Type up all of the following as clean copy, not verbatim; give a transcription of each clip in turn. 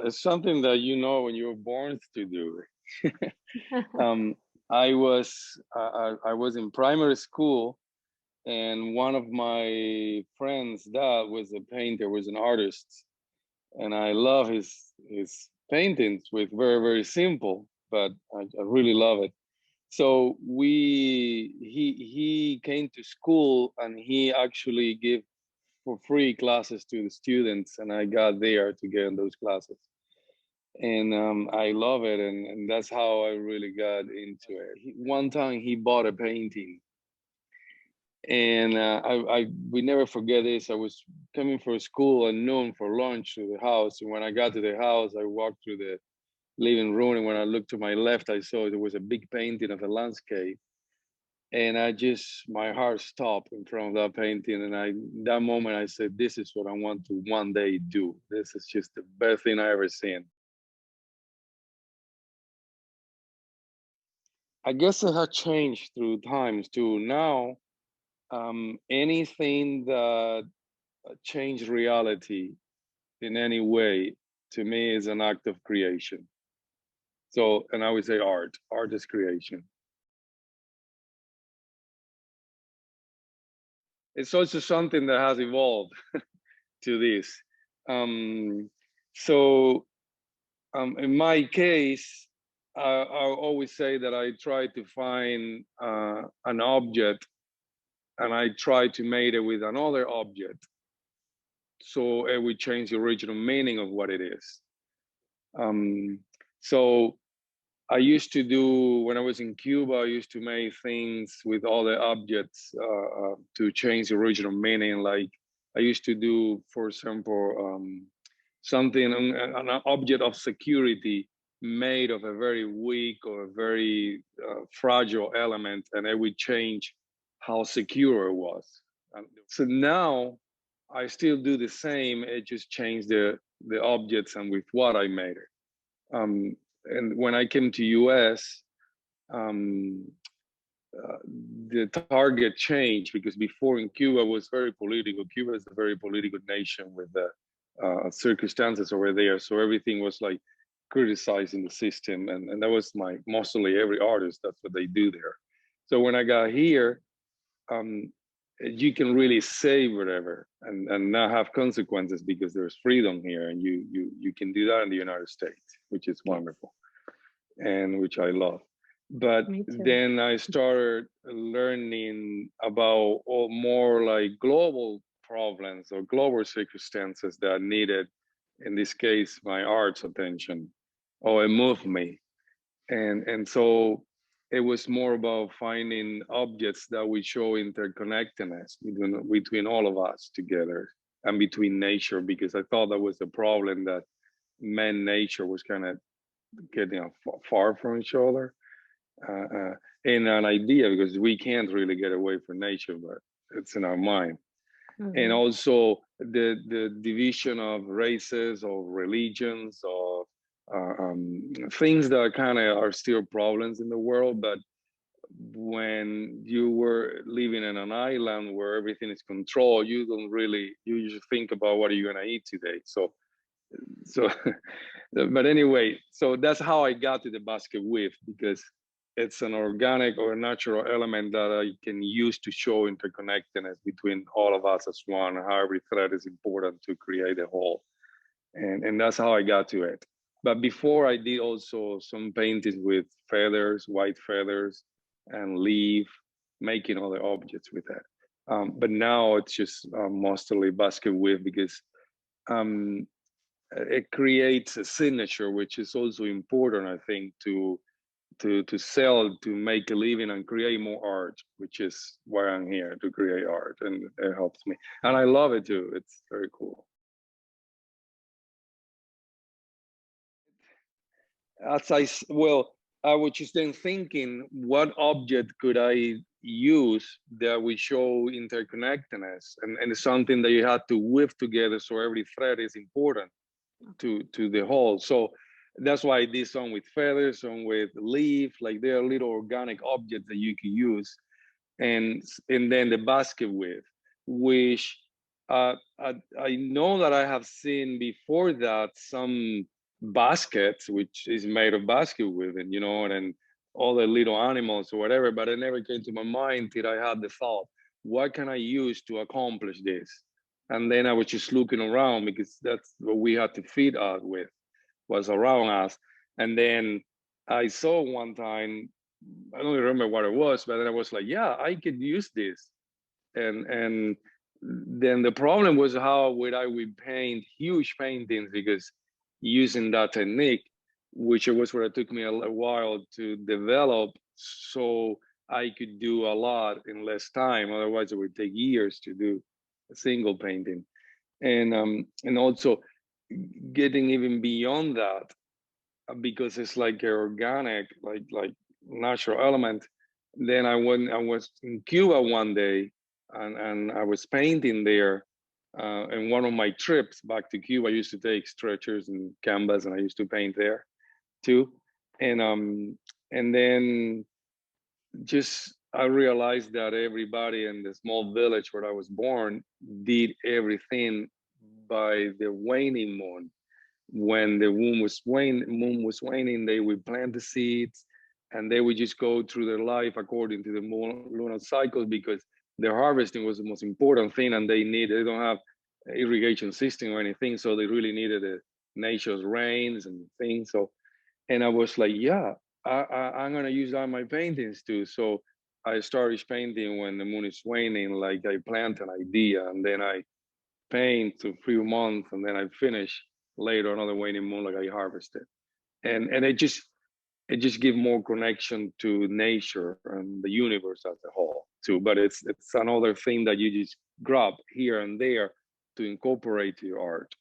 It's something that you know when you're born to do. um, I was in primary school, and one of my friends' dad was a painter, was an artist, and I love his paintings, with very simple, but I really love it. So he came to school, and he actually gave for free classes to the students, and I got there to get in those classes. And I love it, and that's how I really got into it. One time he bought a painting, and we never forget this. I was coming from school at noon for lunch to the house, and when I got to the house, I walked through the living room, and when I looked to my left, I saw there was a big painting of a landscape, and my heart stopped in front of that painting, and that moment I said, this is what I want to one day do. This is just the best thing I ever seen. I guess it has changed through times too. Now, anything that change reality in any way, to me, is an act of creation. So, and I would say art is creation. It's also something that has evolved to this. Um, so in my case, I always say that I try to find an object, and I try to mate it with another object, so it would change the original meaning of what it is. So I used to do, when I was in Cuba, I used to make things with other objects to change the original meaning. Like I used to do, for example, something, an object of security made of a very weak or a very fragile element, and it would change how secure it was. So now I still do the same. It just changed the objects and with what I made it. And when I came to US, um, the target changed, because before in Cuba was very political. Cuba is a very political nation with the circumstances over there. So everything was like criticizing the system. And that was mostly every artist, that's what they do there. So when I got here, you can really say whatever and not have consequences, because there's freedom here, and you can do that in the United States, which is wonderful, and which I love. But then I started learning about more like global problems or global circumstances that needed, in this case, my art's attention, or it moved me. And so it was more about finding objects that would show interconnectedness between all of us together, and between nature, because I thought that was the problem, that man nature was kind of getting far from each other. In an idea, because we can't really get away from nature, but it's in our mind. And also the division of races or religions, or things that kind of are still problems in the world. But when you were living in an island where everything is controlled, you just think about what are you going to eat today. So but anyway, so that's how I got to the basket weave, because it's an organic or a natural element that I can use to show interconnectedness between all of us as one, how every thread is important to create a whole. And that's how I got to it. But before, I did also some paintings with feathers, white feathers, and leaf, making other objects with that. But now it's just mostly basket weave, because it creates a signature, which is also important, I think, to sell, to make a living and create more art, which is why I'm here, to create art, and it helps me. And I love it too. It's very cool. I was just then thinking, what object could I use that would show interconnectedness, and something that you had to weave together, so every thread is important to the whole. So that's why I did some with feathers, some with leaf, like they're little organic objects that you can use. And then the basket weave, which I know that I have seen before that some baskets, which is made of basket weaving, and and all the little animals or whatever. But it never came to my mind till I had the thought, what can I use to accomplish this? And then I was just looking around, because that's what we had to feed us with, was around us. And then I saw one time, I don't remember what it was, but then I was like, yeah, I could use this. And then the problem was, how would I would paint huge paintings, because using that technique, which was what it took me a while to develop, so I could do a lot in less time. Otherwise, it would take years to do a single painting. And also getting even beyond that, because it's like an organic, like natural element. Then I was in Cuba one day, and I was painting there. And one of my trips back to Cuba, I used to take stretchers and canvas, and I used to paint there too. And then just I realized that everybody in the small village where I was born did everything by the waning moon. When the moon was waning, they would plant the seeds, and they would just go through their life according to the lunar cycles, because their harvesting was the most important thing, and they don't have irrigation system or anything, so they really needed the nature's rains and things. So, and I was like, yeah, I'm gonna use that in my paintings too. So I started painting when the moon is waning. Like, I plant an idea, and then I paint to 3 months, and then I finish later another waning moon, like I harvested. And it just give more connection to nature and the universe as a whole too. But it's another thing that you just grab here and there to incorporate to your art.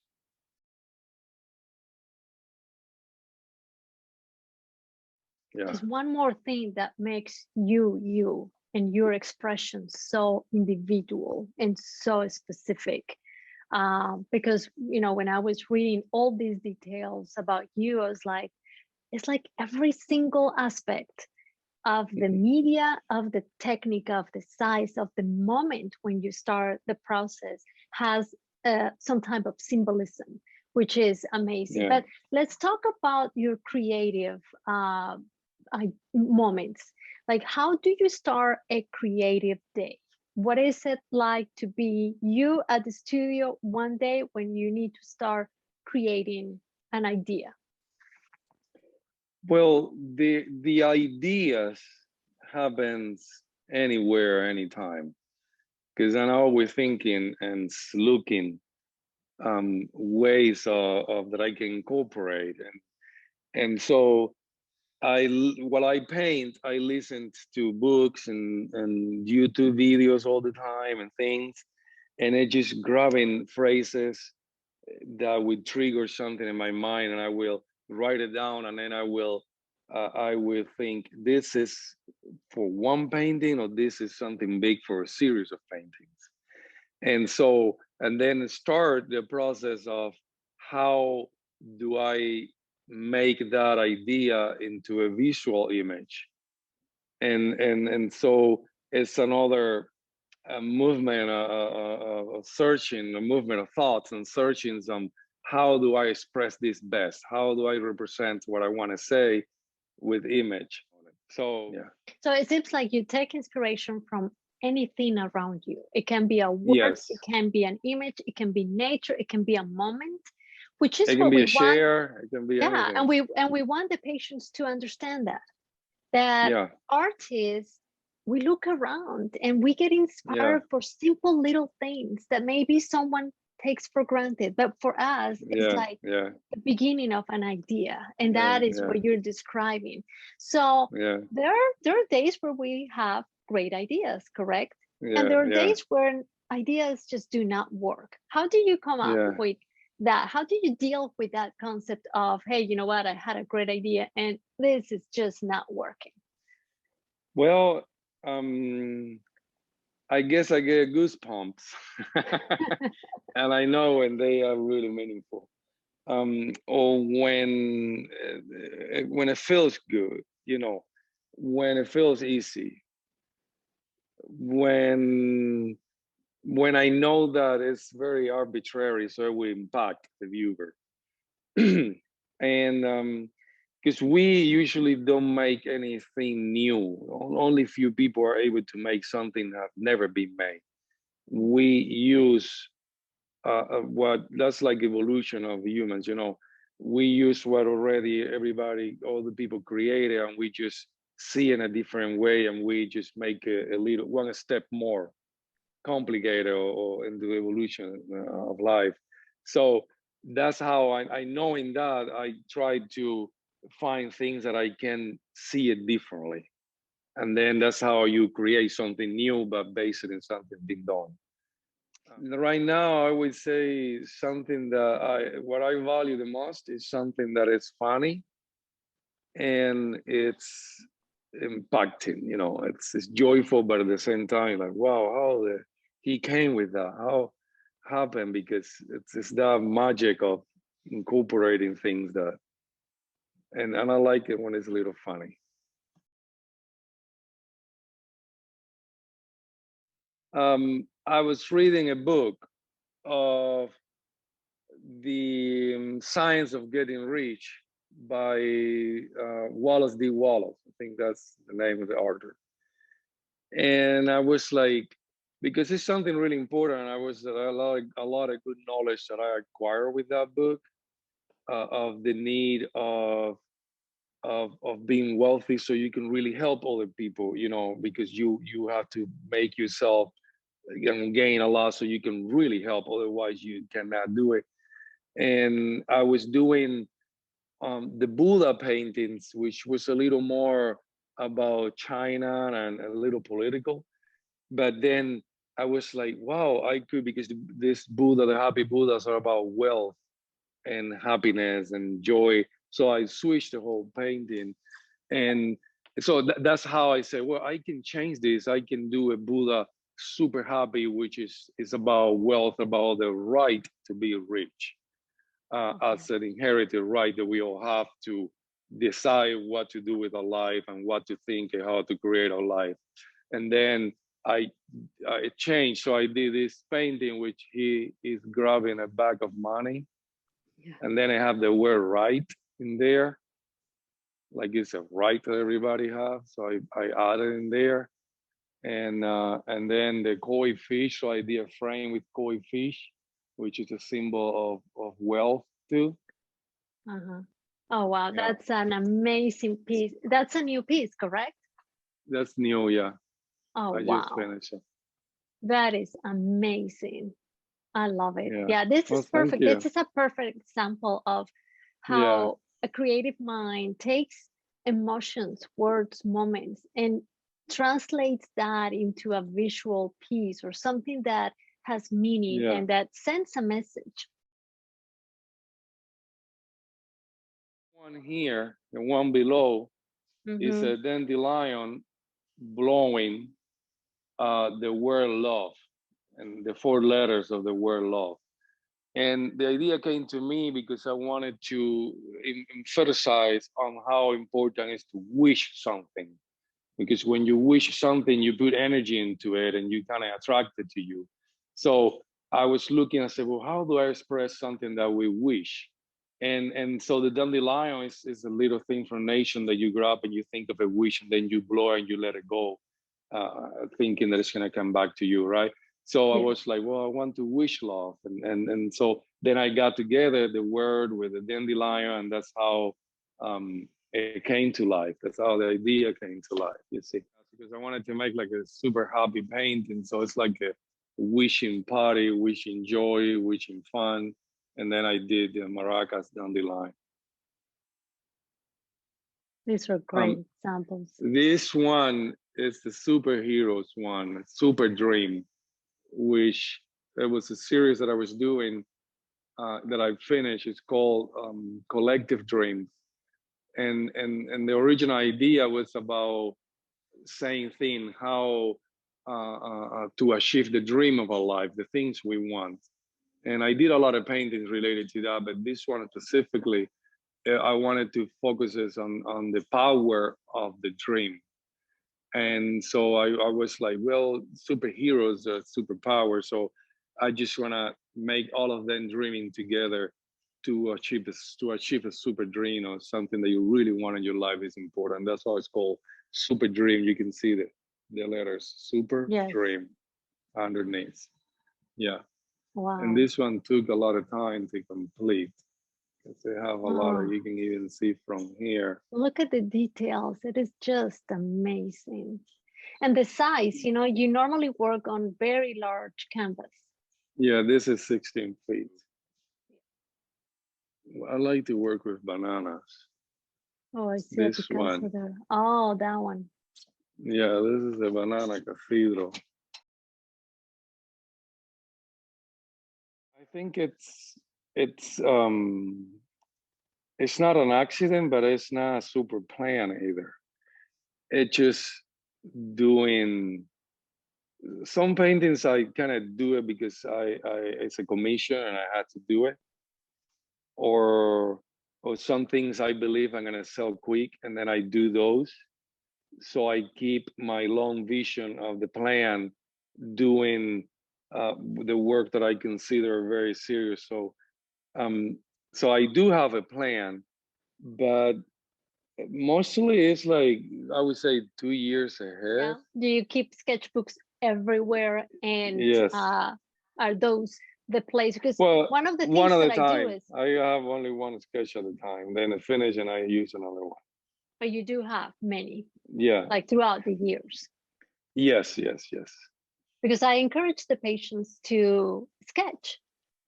Yeah. There's one more thing that makes you and your expression so individual and so specific. Because when I was reading all these details about you, I was like, it's like every single aspect of the media, of the technique, of the size, of the moment when you start the process has some type of symbolism, which is amazing. Yeah. But let's talk about your creative moments. Like, how do you start a creative day? What is it like to be you at the studio one day when you need to start creating an idea? Well, the ideas happens anywhere, anytime, because I'm always thinking and looking ways of that I can incorporate. And so while I paint, I listen to books and YouTube videos all the time and things, and it just grabbing phrases that would trigger something in my mind, and I will write it down, and then I will think, this is for one painting, or this is something big for a series of paintings. And then start the process of, how do I make that idea into a visual image? And so it's another movement, searching, a movement of thoughts and searching some, how do I express this best? How do I represent what I want to say with image? So yeah. So it seems like you take inspiration from anything around you. It can be a word, Yes. it can be an image, it can be nature, it can be a moment, which is It can what be we a want. share, it can be Yeah, anything. and we want the patients to understand that Yeah. artists, we look around and we get Yeah. inspired for simple little things that maybe someone takes for granted, but for us it's Yeah. like Yeah. the beginning of an idea, and Yeah. that is Yeah. what you're describing. So Yeah. there are days where we have great ideas, correct? And Yeah. there are Yeah. days where ideas just do not work. How do you come up Yeah. with that? How do you deal with that concept of, hey, you know what, I had a great idea and this is just not working? Well, I guess I get goosebumps, and I know when they are really meaningful, or when it feels good, when it feels easy, when I know that it's very arbitrary, so it will impact the viewer. And because we usually don't make anything new. Only few people are able to make something that never been made. We use what that's like evolution of humans. We use what already everybody, all the people created, and we just see in a different way, and we just make a little one step more complicated or in the evolution of life. So that's how I know in that I try to find things that I can see it differently. And then that's how you create something new, but based in something been done. Right now, I would say something that what I value the most is something that is funny and it's impacting. It's joyful, but at the same time, like, wow, he came with that, how happened, because it's that magic of incorporating things that, and I like it when it's a little funny. I was reading a book of the Science of Getting Rich by Wallace D. Wallace. I think that's the name of the author. And I was like, because it's something really important. I was a lot of good knowledge that I acquired with that book, of the need of being wealthy so you can really help other people. Because you have to make yourself and gain a lot so you can really help. Otherwise, you cannot do it. And I was doing the Buddha paintings, which was a little more about China and a little political. But then I was like, wow, I could, because this Buddha, the happy Buddhas, are about wealth and happiness and joy. So I switched the whole painting. And so that's how I say, well, I can change this. I can do a Buddha super happy, which is about wealth, about the right to be rich, as an inherited right that we all have to decide what to do with our life and what to think and how to create our life. And then I, I changed. So I did this painting, which he is grabbing a bag of money. Yeah. And then I have the word right in there, like it's a right that everybody has. So I added in there. And then the koi fish. So I did a frame with koi fish, which is a symbol of wealth too. Uh-huh. Oh, wow. Yeah. That's an amazing piece. That's a new piece, correct? That's new, yeah. Oh, I wow. just finished it. That is amazing. I love it. Yeah, this is perfect. This is a perfect example of how a creative mind takes emotions, words, moments, and translates that into a visual piece or something that has meaning and that sends a message. One here, the one below, is a dandelion blowing the word love and the 4 letters of the word love. And the idea came to me because I wanted to emphasize on how important it is to wish something. Because when you wish something, you put energy into it and you kind of attract it to you. So I was looking, I said, well, how do I express something that we wish? And so the dandelion is a little thing from nation that you grab and you think of a wish and then you blow and you let it go, thinking that it's going to come back to you, right? So I was like, well, I want to wish love. And so then I got together the word with the dandelion, and that's how it came to life. That's how the idea came to life, you see. Because I wanted to make like a super happy painting. So it's like a wishing party, wishing joy, wishing fun. And then I did the maracas dandelion. These are great examples. This one is the superheroes one, Super Dream, which it was a series that I was doing that I finished. It's called Collective Dreams. And the original idea was about same thing, how to achieve the dream of our life, the things we want. And I did a lot of paintings related to that, but this one specifically, I wanted to focus on the power of the dream. And so I was like, well, superheroes are superpowers. So I just want to make all of them dreaming together to achieve a super dream or something that you really want in your life is important. That's why it's called super dream. You can see the letters super Yes. dream underneath. Yeah. Wow. And this one took a lot of time to complete because they have a lot of, Oh, you can even see from here. look at the details. It is just amazing. And the size, you know, you normally work on very large canvas. Yeah, this is 16 feet. I like to work with bananas. Oh, I see it This because one. of the, oh, that one. Yeah, this is a banana cathedral. I think it's not an accident, but it's not a super plan either. It's just doing some paintings. I kind of do it because I it's a commission and I had to do it, or some things I believe I'm gonna sell quick, and then I do those. So I keep my long vision of the plan, doing the work that I consider very serious. Um, so I do have a plan, but mostly it's like I would say 2 years Yeah. ahead. Do you keep sketchbooks everywhere? And Yes. are those the place? Because Well, one of the one things at that a I do time. is, I have only one sketch at a time. Then I finish and I use another one. but you do have many, Yeah. like throughout the years. Yes. Yes. Yes. Because I encourage the patients to sketch,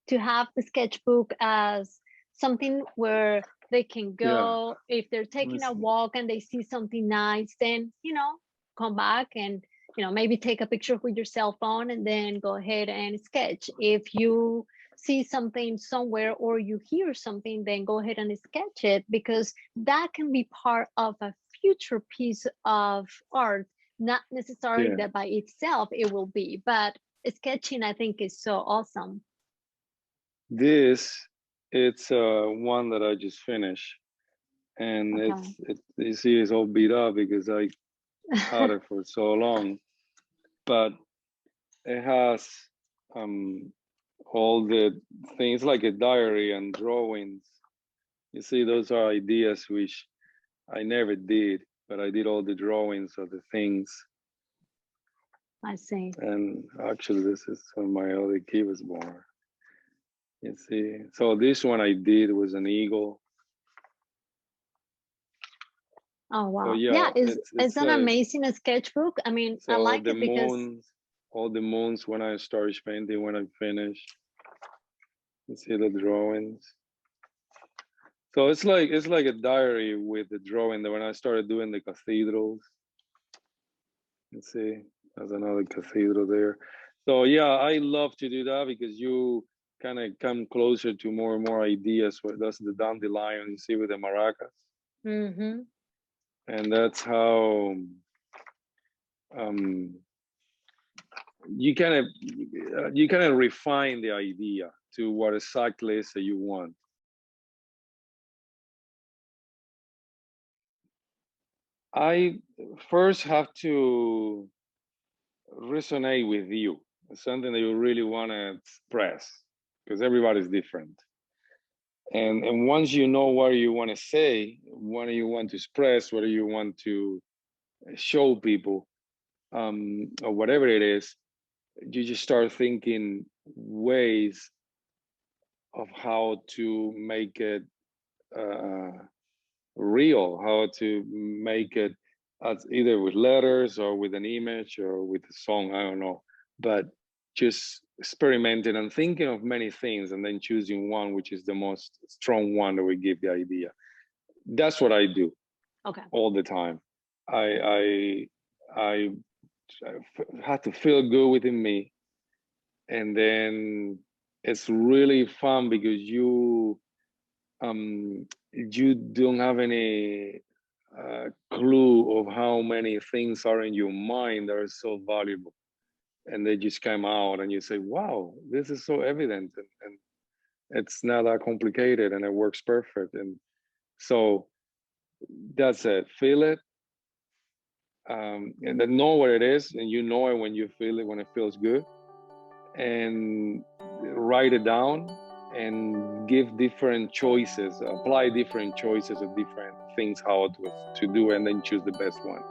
to have the sketchbook as something where they can Yeah. go if they're Let me taking a see. walk and they see something nice, then come back and maybe take a picture with your cell phone and then go ahead and sketch. If you see something somewhere or you hear something, then go ahead and sketch it, because that can be part of a future piece of art. Not necessarily Yeah. that by itself it will be, but sketching, I think, is so awesome. This it's one that I just finished, and Okay. you see it's all beat up because I had it for so long. But it has um all the things like a diary and drawings. You see, those are ideas which I never did, but I did all the drawings of the things. I see. And actually, this is when my other kid was born. You see, so this one I did was an eagle. Oh So wow. yeah, Yeah, it's it's an like amazing sketchbook. I mean, I so like the it because moons, all the moons when I start painting, when I finish, you see the drawings. So it's like a diary with the drawing. That when I started doing the cathedrals, you see, there's another cathedral there. So yeah, I love to do that because you kind of come closer to more and more ideas. That's the dandelion you see with the maracas, mm-hmm. and that's how um, you kind of refine the idea to what exactly is that you want. I first have to resonate with you, something that you really want to express, because everybody's different. And once you know what you want to say, what you want to express, what you want to show people, or whatever it is, you just start thinking ways of how to make it uh, real, how to make it as either with letters or with an image or with a song, I don't know. But just experimenting and thinking of many things and then choosing one which is the most strong one that will give the idea. That's what I do. Okay. All the time. I had to feel good within me, and then it's really fun because you don't have any clue of how many things are in your mind that are so valuable, and they just come out and you say, wow, this is so evident, and it's not that complicated and it works perfect. And so that's it, feel it, and then know what it is, and you know it when you feel it, when it feels good, and write it down and give different choices, apply different choices of different things how to do, and then choose the best one.